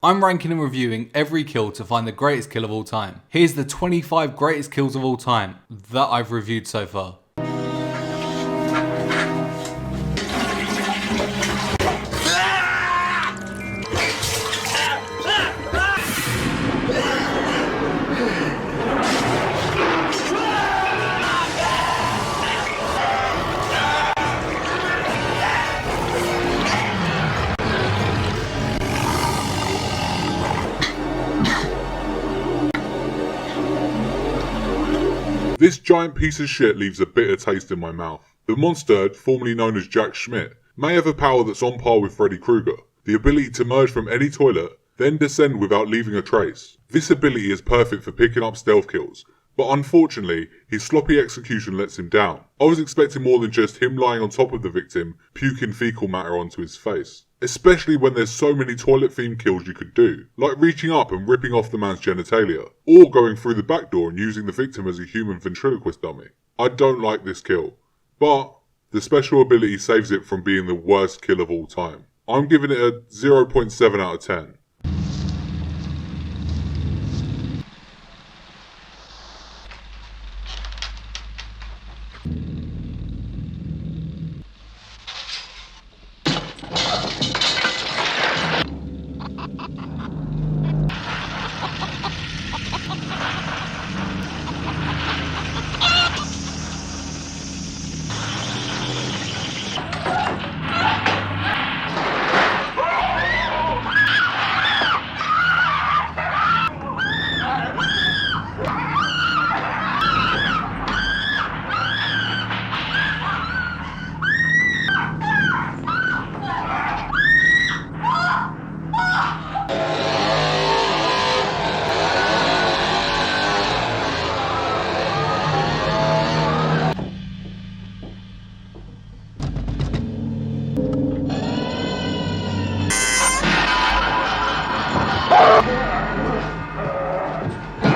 I'm ranking and reviewing every kill to find the greatest kill of all time. Here's the 25 greatest kills of all time that I've reviewed so far. This giant piece of shit leaves a bitter taste in my mouth. The Monsturd, formerly known as Jack Schmidt, may have a power that's on par with Freddy Krueger, the ability to emerge from any toilet, then descend without leaving a trace. This ability is perfect for picking up stealth kills, but unfortunately, his sloppy execution lets him down. I was expecting more than just him lying on top of the victim, puking fecal matter onto his face. Especially when there's so many toilet-themed kills you could do, like reaching up and ripping off the man's genitalia, or going through the back door and using the victim as a human ventriloquist dummy. I don't like this kill, but the special ability saves it from being the worst kill of all time. I'm giving it a 0.7 out of 10.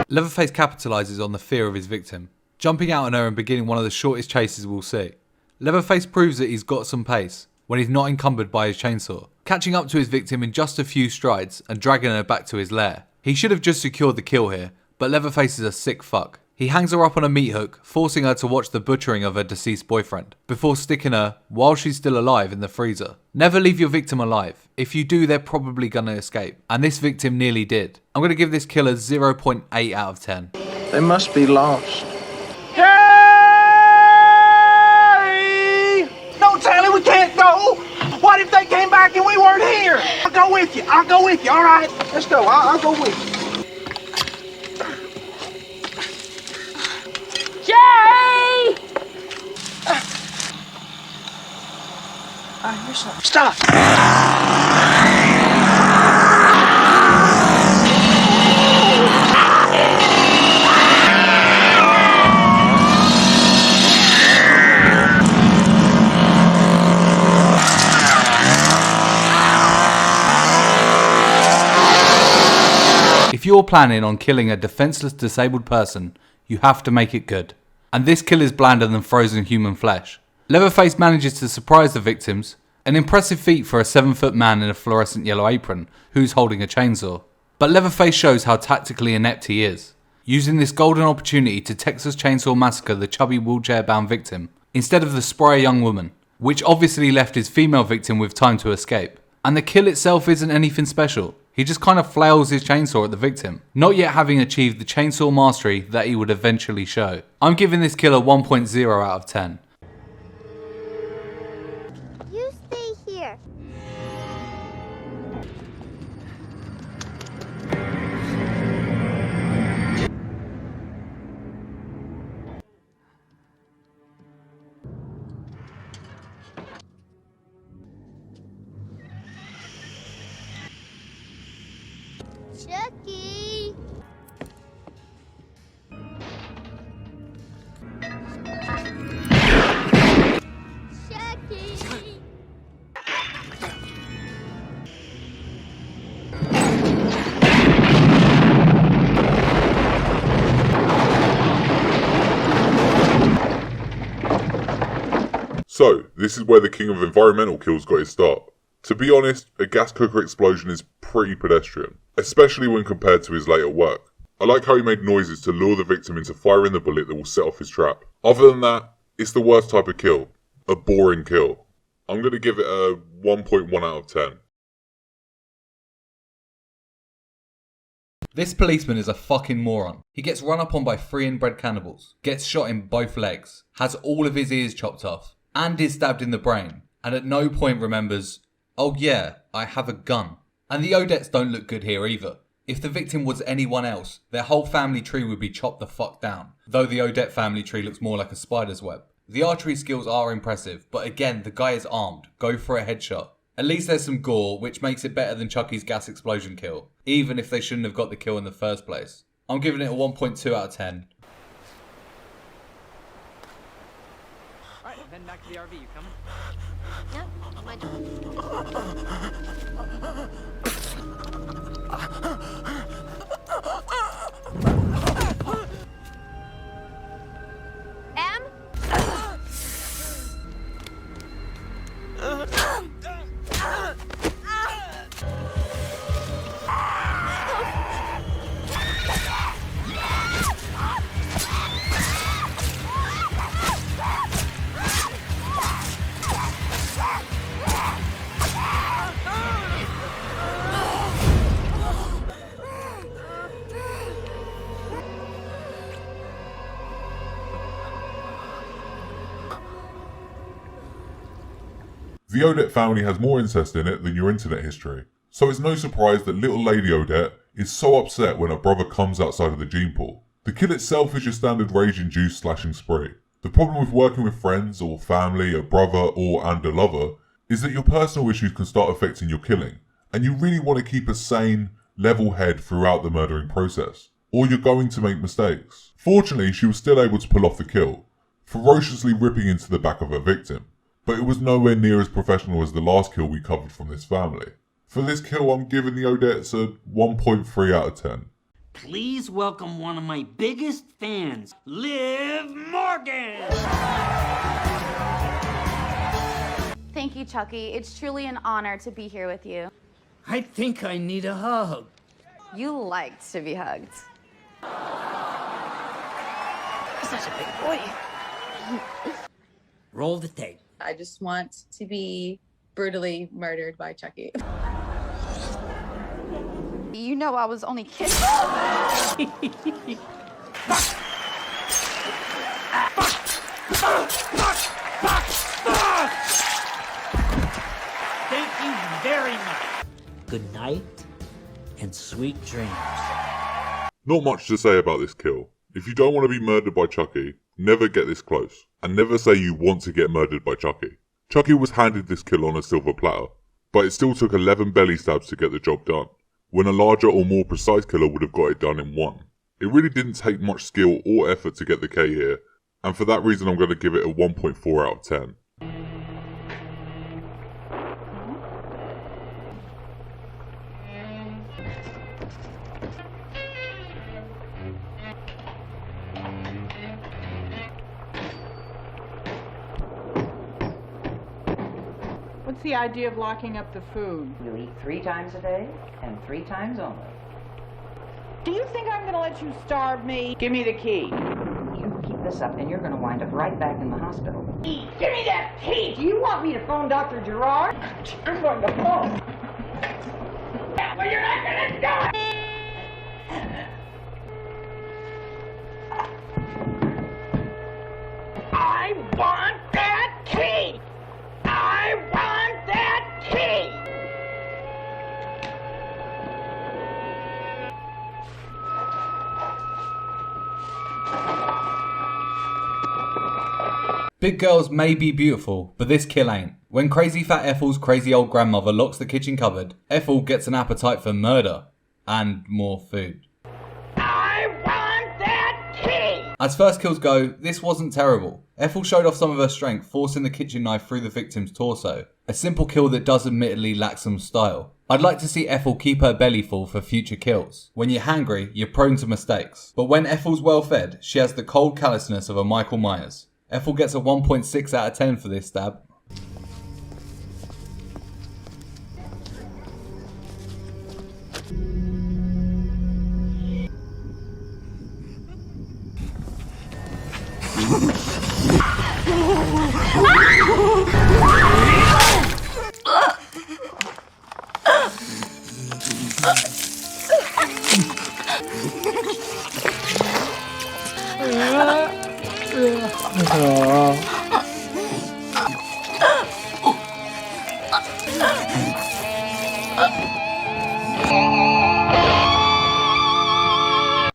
Leatherface capitalises on the fear of his victim, jumping out on her and beginning one of the shortest chases we'll see. Leatherface proves that he's got some pace when he's not encumbered by his chainsaw, catching up to his victim in just a few strides and dragging her back to his lair. He should have just secured the kill here, but Leatherface is a sick fuck. He hangs her up on a meat hook, forcing her to watch the butchering of her deceased boyfriend, before sticking her, while she's still alive, in the freezer. Never leave your victim alive. If you do, they're probably gonna escape, and this victim nearly did. I'm gonna give this kill a 0.8 out of 10. They must be lost. Harry! No, Sally, we can't go! What if they came back and we weren't here? I'll go with you, all right? Let's go, I'll go with you. Jay! I hear something. Stop! If you're planning on killing a defenseless disabled person, you have to make it good. And this kill is blander than frozen human flesh. Leatherface manages to surprise the victims, an impressive feat for a 7-foot man in a fluorescent yellow apron who's holding a chainsaw. But Leatherface shows how tactically inept he is, using this golden opportunity to Texas Chainsaw Massacre the chubby wheelchair-bound victim, instead of the spry young woman, which obviously left his female victim with time to escape. And the kill itself isn't anything special. He just kind of flails his chainsaw at the victim, not yet having achieved the chainsaw mastery that he would eventually show. I'm giving this kill a 1.0 out of 10. You stay here. Chucky! Chucky! So, this is where the king of environmental kills got his start. To be honest, a gas cooker explosion is pretty pedestrian, especially when compared to his later work. I like how he made noises to lure the victim into firing the bullet that will set off his trap. Other than that, it's the worst type of kill. A boring kill. I'm going to give it a 1.1 out of 10. This policeman is a fucking moron. He gets run up on by 3 inbred cannibals, gets shot in both legs, has all of his ears chopped off, and is stabbed in the brain, and at no point remembers, oh yeah, I have a gun. And the Odets don't look good here either. If the victim was anyone else, their whole family tree would be chopped the fuck down, though the Odet family tree looks more like a spider's web. The archery skills are impressive, but again, the guy is armed. Go for a headshot. At least there's some gore, which makes it better than Chucky's gas explosion kill, even if they shouldn't have got the kill in the first place. I'm giving it a 1.2 out of 10. Alright, heading back to the RV, you coming? Yep, on my door. Em? The Odet family has more incest in it than your internet history, so it's no surprise that little Lady Odet is so upset when her brother comes outside of the gene pool. The kill itself is your standard rage-induced slashing spree. The problem with working with friends or family, a brother and a lover, is that your personal issues can start affecting your killing, and you really want to keep a sane, level head throughout the murdering process, or you're going to make mistakes. Fortunately, she was still able to pull off the kill, ferociously ripping into the back of her victim, but it was nowhere near as professional as the last kill we covered from this family. For this kill, I'm giving the Odets a 1.3 out of 10. Please welcome one of my biggest fans, Liv Morgan! Thank you, Chucky. It's truly an honor to be here with you. I think I need a hug. You like to be hugged. Such a big boy. Roll the tape. I just want to be brutally murdered by Chucky. You know I was only kidding. Thank you very much. Good night and sweet dreams. Not much to say about this kill. If you don't want to be murdered by Chucky, never get this close. And never say you want to get murdered by Chucky. Chucky was handed this kill on a silver platter, but it still took 11 belly stabs to get the job done, when a larger or more precise killer would have got it done in 1. It really didn't take much skill or effort to get the K here, and for that reason I'm going to give it a 1.4 out of 10. What's the idea of locking up the food? You eat 3 times a day, and 3 times only. Do you think I'm gonna let you starve me? Give me the key. You keep this up, and you're gonna wind up right back in the hospital. Give me that key! Do you want me to phone Dr. Gerard? I'm going to phone. Yeah, but you're not gonna do it! I want that key! I want that key! Big girls may be beautiful, but this kill ain't. When crazy fat Ethel's crazy old grandmother locks the kitchen cupboard, Ethel gets an appetite for murder. And more food. I want that key! As first kills go, this wasn't terrible. Ethel showed off some of her strength, forcing the kitchen knife through the victim's torso. A simple kill that does admittedly lack some style. I'd like to see Ethel keep her belly full for future kills. When you're hangry, you're prone to mistakes. But when Ethel's well fed, she has the cold callousness of a Michael Myers. Ethel gets a 1.6 out of 10 for this stab.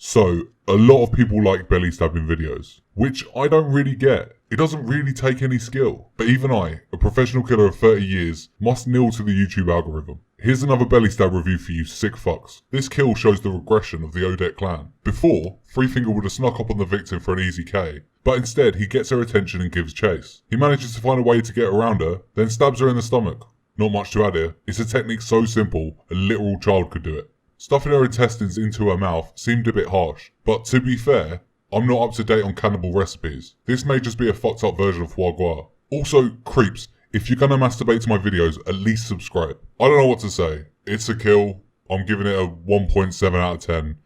So, a lot of people like belly stabbing videos, which I don't really get. It doesn't really take any skill. But even I, a professional killer of 30 years, must kneel to the YouTube algorithm. Here's another belly stab review for you sick fucks. This kill shows the regression of the Odet clan. Before, Threefinger would have snuck up on the victim for an easy K, but instead he gets her attention and gives chase. He manages to find a way to get around her, then stabs her in the stomach. Not much to add here. It's a technique so simple, a literal child could do it. Stuffing her intestines into her mouth seemed a bit harsh, but to be fair, I'm not up to date on cannibal recipes. This may just be a fucked up version of foie gras. Also, creeps, if you're gonna masturbate to my videos, at least subscribe. I don't know what to say. It's a kill. I'm giving it a 1.7 out of 10.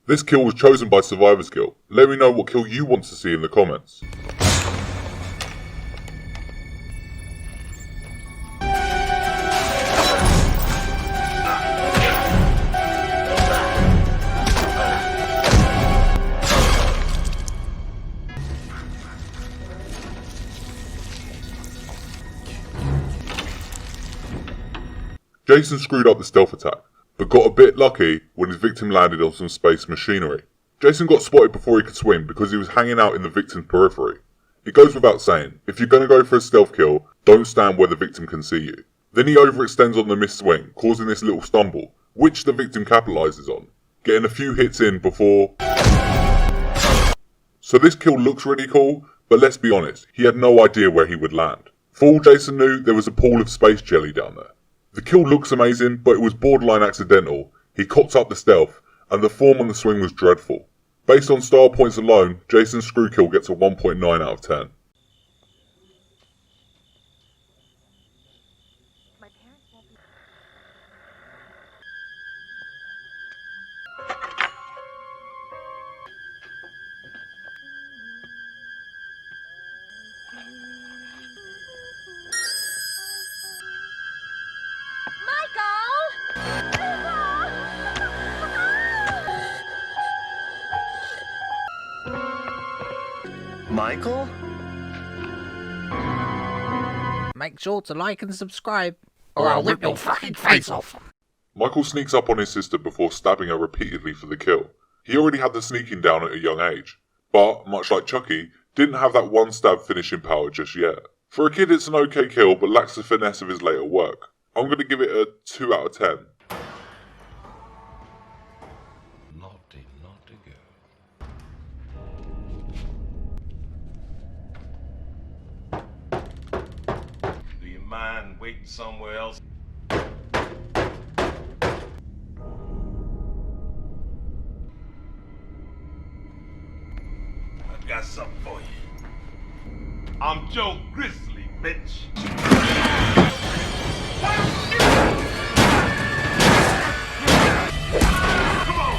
This kill was chosen by Survivor's Kill. Let me know what kill you want to see in the comments. Jason screwed up the stealth attack, but got a bit lucky when his victim landed on some space machinery. Jason got spotted before he could swim because he was hanging out in the victim's periphery. It goes without saying, if you're going to go for a stealth kill, don't stand where the victim can see you. Then he overextends on the missed swing, causing this little stumble, which the victim capitalises on, getting a few hits in before... So this kill looks really cool, but let's be honest, he had no idea where he would land. For all Jason knew, there was a pool of space jelly down there. The kill looks amazing, but it was borderline accidental. He cocked up the stealth, and the form on the swing was dreadful. Based on star points alone, Jason's screw kill gets a 1.9 out of 10. Michael? Make sure to like and subscribe, or I'll rip your fucking face off. Michael sneaks up on his sister before stabbing her repeatedly for the kill. He already had the sneaking down at a young age, but, much like Chucky, didn't have that one stab finishing power just yet. For a kid it's an okay kill, but lacks the finesse of his later work. I'm going to give it a 2 out of 10. Mind waiting somewhere else. I got something for you. I'm Joe Grizzly, bitch. Come on.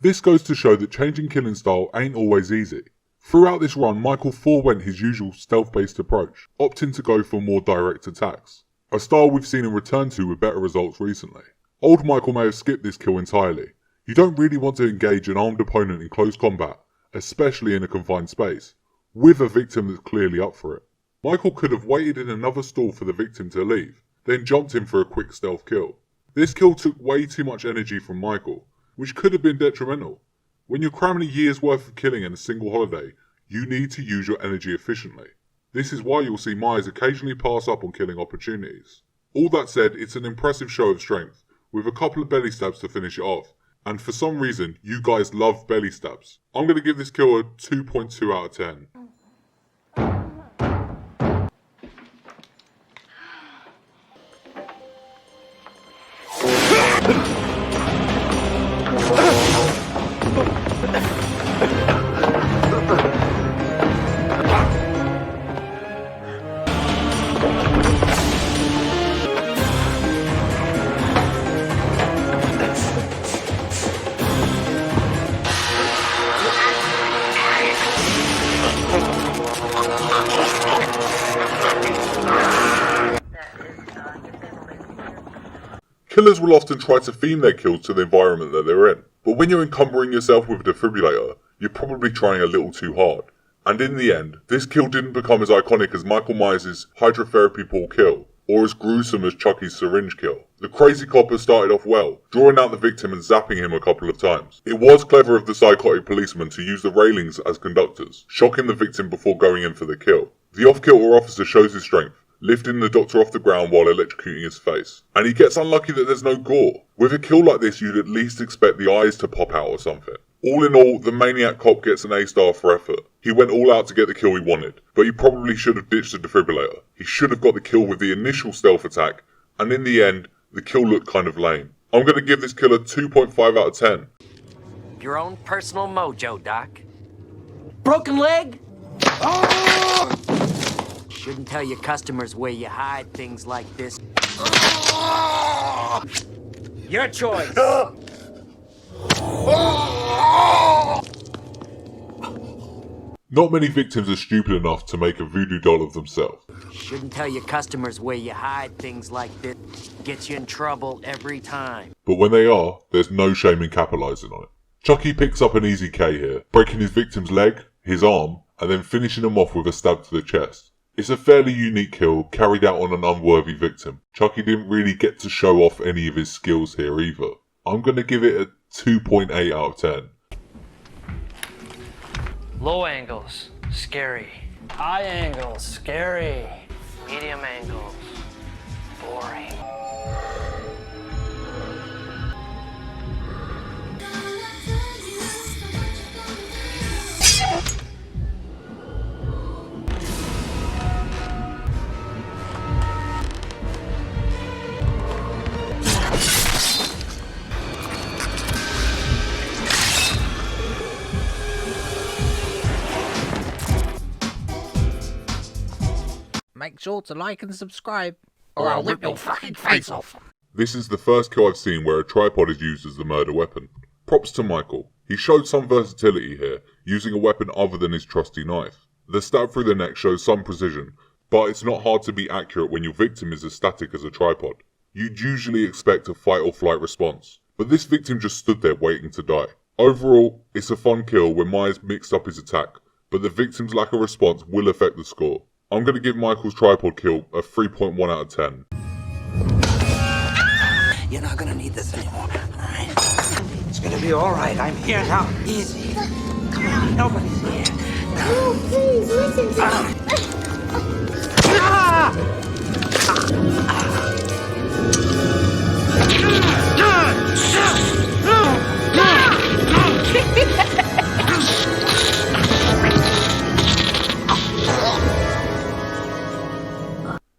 This goes to show that changing killing style ain't always easy. Throughout this run, Michael forewent his usual stealth-based approach, opting to go for more direct attacks, a style we've seen him return to with better results recently. Old Michael may have skipped this kill entirely. You don't really want to engage an armed opponent in close combat, especially in a confined space, with a victim that's clearly up for it. Michael could have waited in another stall for the victim to leave, then jumped in for a quick stealth kill. This kill took way too much energy from Michael, which could have been detrimental. When you're cramming a year's worth of killing in a single holiday, you need to use your energy efficiently. This is why you'll see Myers occasionally pass up on killing opportunities. All that said, it's an impressive show of strength, with a couple of belly stabs to finish it off, and for some reason, you guys love belly stabs. I'm going to give this kill a 2.2 out of 10. Killers will often try to theme their kills to the environment that they're in, but when you're encumbering yourself with a defibrillator, you're probably trying a little too hard. And in the end, this kill didn't become as iconic as Michael Myers' hydrotherapy pool kill, or as gruesome as Chucky's syringe kill. The crazy copper started off well, drawing out the victim and zapping him a couple of times. It was clever of the psychotic policeman to use the railings as conductors, shocking the victim before going in for the kill. The off-kilter officer shows his strength, lifting the doctor off the ground while electrocuting his face. And he gets unlucky that there's no gore. With a kill like this, you'd at least expect the eyes to pop out or something. All in all, the Maniac cop gets an A-star for effort. He went all out to get the kill he wanted, but he probably should have ditched the defibrillator. He should have got the kill with the initial stealth attack, and in the end, the kill looked kind of lame. I'm going to give this kill a 2.5 out of 10. Your own personal mojo, Doc. Broken leg? Shouldn't tell your customers where you hide things like this. Your choice. Not many victims are stupid enough to make a voodoo doll of themselves. Shouldn't tell your customers where you hide things like this. Gets you in trouble every time. But when they are, there's no shame in capitalising on it. Chucky picks up an easy K here, breaking his victim's leg, his arm, and then finishing him off with a stab to the chest. It's a fairly unique kill, carried out on an unworthy victim. Chucky didn't really get to show off any of his skills here either. I'm going to give it a 2.8 out of 10. Low angles, scary. High angles, scary. Medium angles, boring. Make sure to like and subscribe, or I'll rip your fucking face off. This is the first kill I've seen where a tripod is used as the murder weapon. Props to Michael. He showed some versatility here, using a weapon other than his trusty knife. The stab through the neck shows some precision, but it's not hard to be accurate when your victim is as static as a tripod. You'd usually expect a fight or flight response, but this victim just stood there waiting to die. Overall, it's a fun kill when Myers mixed up his attack, but the victim's lack of response will affect the score. I'm going to give Michael's tripod kill a 3.1 out of 10. You're not gonna need this anymore, alright? It's gonna be alright. I'm here now. Easy. Come on, nobody's here. Oh, please, listen to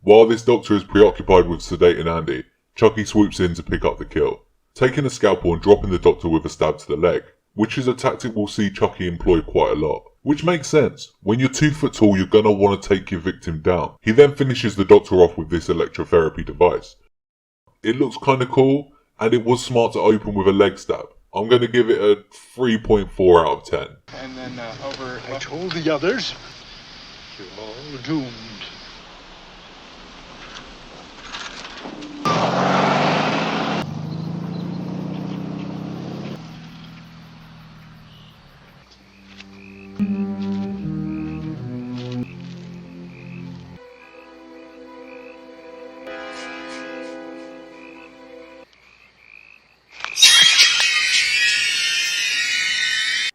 While this doctor is preoccupied with sedating Andy, Chucky swoops in to pick up the kill, taking a scalpel and dropping the doctor with a stab to the leg, which is a tactic we'll see Chucky employ quite a lot. Which makes sense. When you're 2 foot tall, you're gonna want to take your victim down. He then finishes the doctor off with this electrotherapy device. It looks kinda cool, and it was smart to open with a leg stab. I'm gonna give it a 3.4 out of 10. And then over... I told the others, you're all doomed.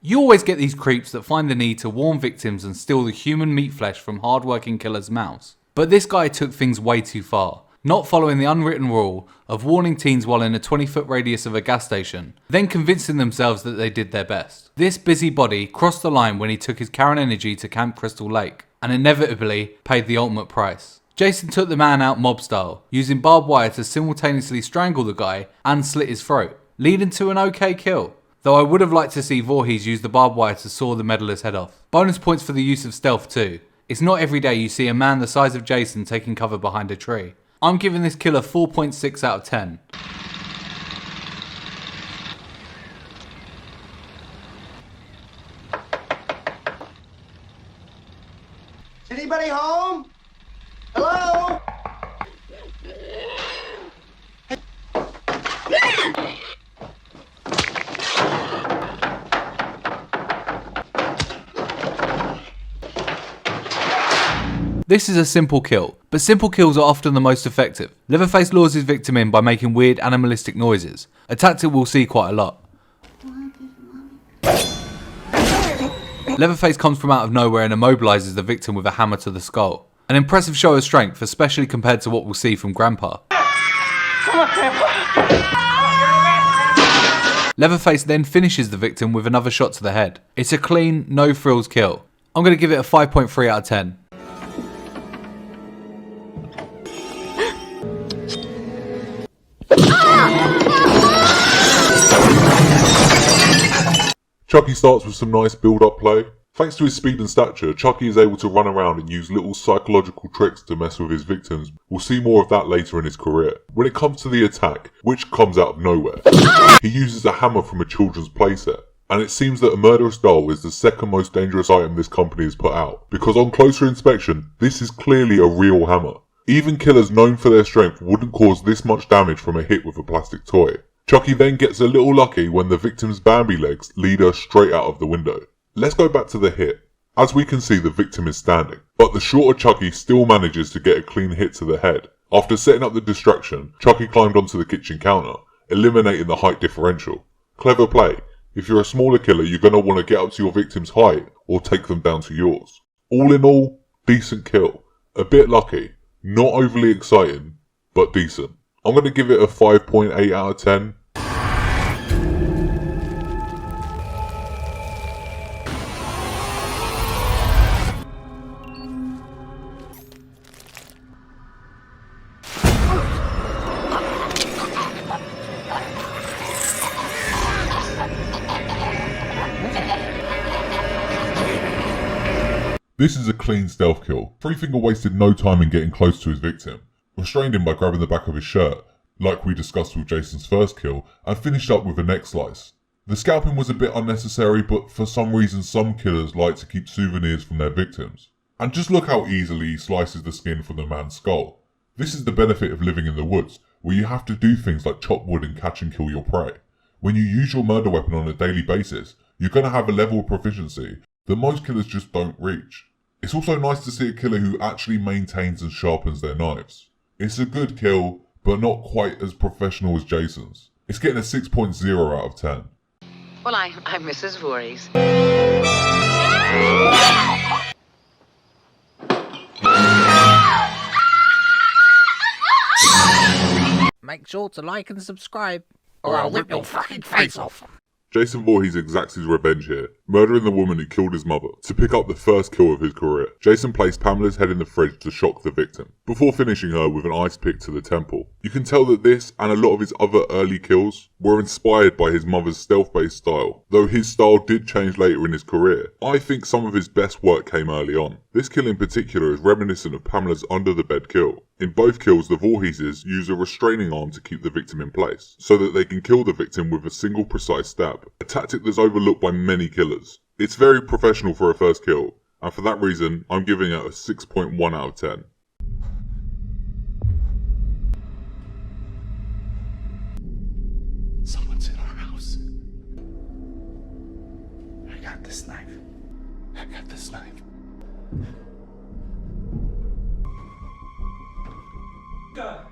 You always get these creeps that find the need to warn victims and steal the human meat flesh from hard-working killers' mouths. But this guy took things way too far, not following the unwritten rule of warning teens while in a 20-foot radius of a gas station, then convincing themselves that they did their best. This busybody crossed the line when he took his Karen energy to Camp Crystal Lake, and inevitably paid the ultimate price. Jason took the man out mob style, using barbed wire to simultaneously strangle the guy and slit his throat, leading to an okay kill. Though I would have liked to see Vorhees use the barbed wire to saw the meddler's head off. Bonus points for the use of stealth too. It's not every day you see a man the size of Jason taking cover behind a tree. I'm giving this kill a 4.6 out of 10. Anybody home? Hello? This is a simple kill, but simple kills are often the most effective. Leatherface lures his victim in by making weird animalistic noises, a tactic we'll see quite a lot. Leatherface comes from out of nowhere and immobilises the victim with a hammer to the skull. An impressive show of strength, especially compared to what we'll see from Grandpa. Come on, Grandpa. Leatherface then finishes the victim with another shot to the head. It's a clean, no frills kill. I'm going to give it a 5.3 out of 10. Chucky starts with some nice build-up play. Thanks to his speed and stature, Chucky is able to run around and use little psychological tricks to mess with his victims. We'll see more of that later in his career. When it comes to the attack, which comes out of nowhere, he uses a hammer from a children's playset. And it seems that a murderous doll is the second most dangerous item this company has put out, because on closer inspection, this is clearly a real hammer. Even killers known for their strength wouldn't cause this much damage from a hit with a plastic toy. Chucky then gets a little lucky when the victim's Bambi legs lead her straight out of the window. Let's go back to the hit. As we can see, the victim is standing, but the shorter Chucky still manages to get a clean hit to the head. After setting up the distraction, Chucky climbed onto the kitchen counter, eliminating the height differential. Clever play. If you're a smaller killer, you're going to want to get up to your victim's height or take them down to yours. All in all, decent kill. A bit lucky, not overly exciting, but decent. I'm going to give it a 5.8 out of 10. This is a clean stealth kill. Three Finger wasted no time in getting close to his victim, restrained him by grabbing the back of his shirt, like we discussed with Jason's first kill, and finished up with a neck slice. The scalping was a bit unnecessary, but for some reason some killers like to keep souvenirs from their victims. And just look how easily he slices the skin from the man's skull. This is the benefit of living in the woods, where you have to do things like chop wood and catch and kill your prey. When you use your murder weapon on a daily basis, you're going to have a level of proficiency that most killers just don't reach. It's also nice to see a killer who actually maintains and sharpens their knives. It's a good kill, but not quite as professional as Jason's. It's getting a 6.0 out of 10. Well, I'm Mrs. Voorhees. Make sure to like and subscribe, or I'll rip your fucking face off. Jason Voorhees exacts his revenge here, murdering the woman who killed his mother, to pick up the first kill of his career. Jason placed Pamela's head in the fridge to shock the victim, before finishing her with an ice pick to the temple. You can tell that this, and a lot of his other early kills, were inspired by his mother's stealth-based style, though his style did change later in his career. I think some of his best work came early on. This kill in particular is reminiscent of Pamela's under-the-bed kill. In both kills, the Vorheeses use a restraining arm to keep the victim in place, so that they can kill the victim with a single precise stab, a tactic that's overlooked by many killers. It's very professional for a first kill, and for that reason, I'm giving it a 6.1 out of 10. Someone's in our house. I got this knife. I got this knife. God.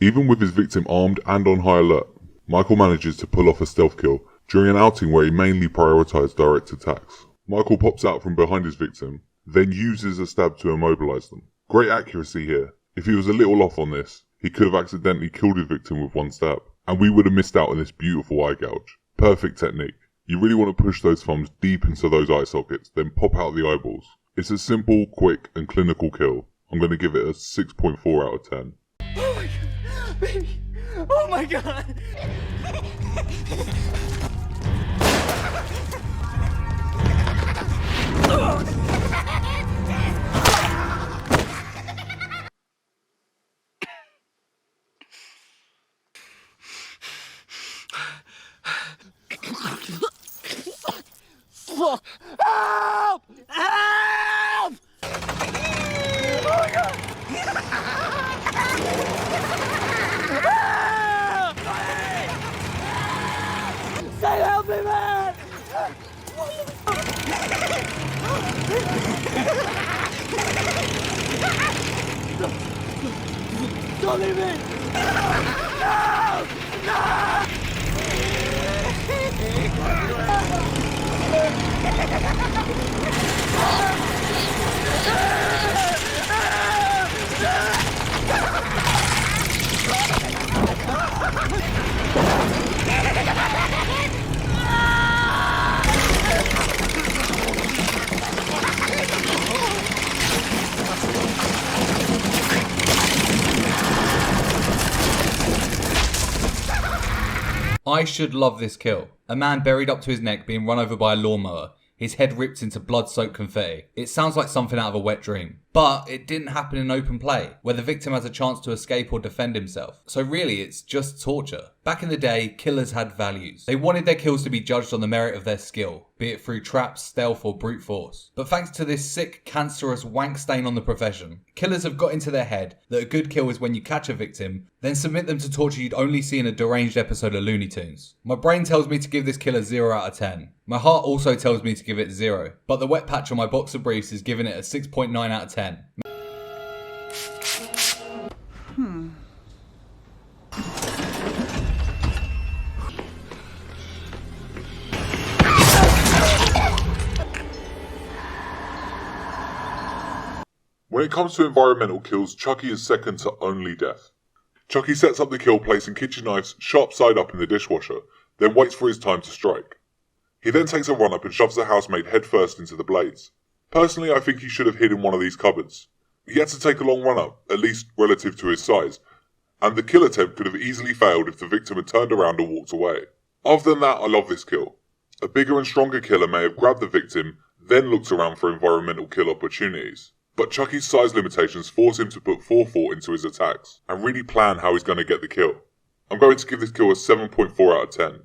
Even with his victim armed and on high alert, Michael manages to pull off a stealth kill during an outing where he mainly prioritised direct attacks. Michael pops out from behind his victim, then uses a stab to immobilise them. Great accuracy here. If he was a little off on this, he could have accidentally killed his victim with one stab, and we would have missed out on this beautiful eye gouge. Perfect technique. You really want to push those thumbs deep into those eye sockets, then pop out the eyeballs. It's a simple, quick, and clinical kill. I'm going to give it a 6.4 out of 10. Oh my god, baby! Oh my god! Fuck! Don't leave me! I should love this kill. A man buried up to his neck being run over by a lawnmower, his head ripped into blood-soaked confetti. It sounds like something out of a wet dream. But it didn't happen in open play, where the victim has a chance to escape or defend himself. So really, it's just torture. Back in the day, killers had values. They wanted their kills to be judged on the merit of their skill, be it through traps, stealth, or brute force. But thanks to this sick, cancerous wank stain on the profession, killers have got into their head that a good kill is when you catch a victim, then submit them to torture you'd only see in a deranged episode of Looney Tunes. My brain tells me to give this kill a 0 out of 10. My heart also tells me to give it 0, but the wet patch on my box of briefs is giving it a 6.9 out of 10. When it comes to environmental kills, Chucky is second to only death. Chucky sets up the kill placing kitchen knives sharp side up in the dishwasher, then waits for his time to strike. He then takes a run up and shoves the housemaid headfirst into the blades. Personally, I think he should have hid in one of these cupboards. He had to take a long run up, at least relative to his size, and the kill attempt could have easily failed if the victim had turned around and walked away. Other than that, I love this kill. A bigger and stronger killer may have grabbed the victim, then looked around for environmental kill opportunities. But Chucky's size limitations force him to put forethought into his attacks, and really plan how he's going to get the kill. I'm going to give this kill a 7.4 out of 10.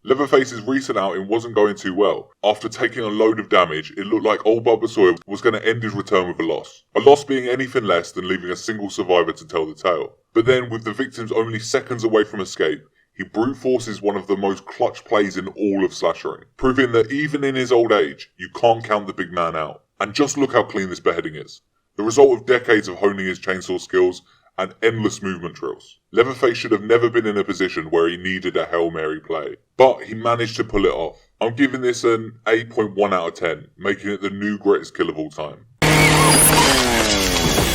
Leatherface's recent outing wasn't going too well. After taking a load of damage, it looked like old Bubba Sawyer was going to end his return with a loss. A loss being anything less than leaving a single survivor to tell the tale. But then, with the victims only seconds away from escape, he brute forces one of the most clutch plays in all of slashering, proving that even in his old age, you can't count the big man out. And just look how clean this beheading is. The result of decades of honing his chainsaw skills and endless movement drills. Leatherface should have never been in a position where he needed a Hail Mary play, but he managed to pull it off. I'm giving this an 8.1 out of 10, making it the new greatest kill of all time.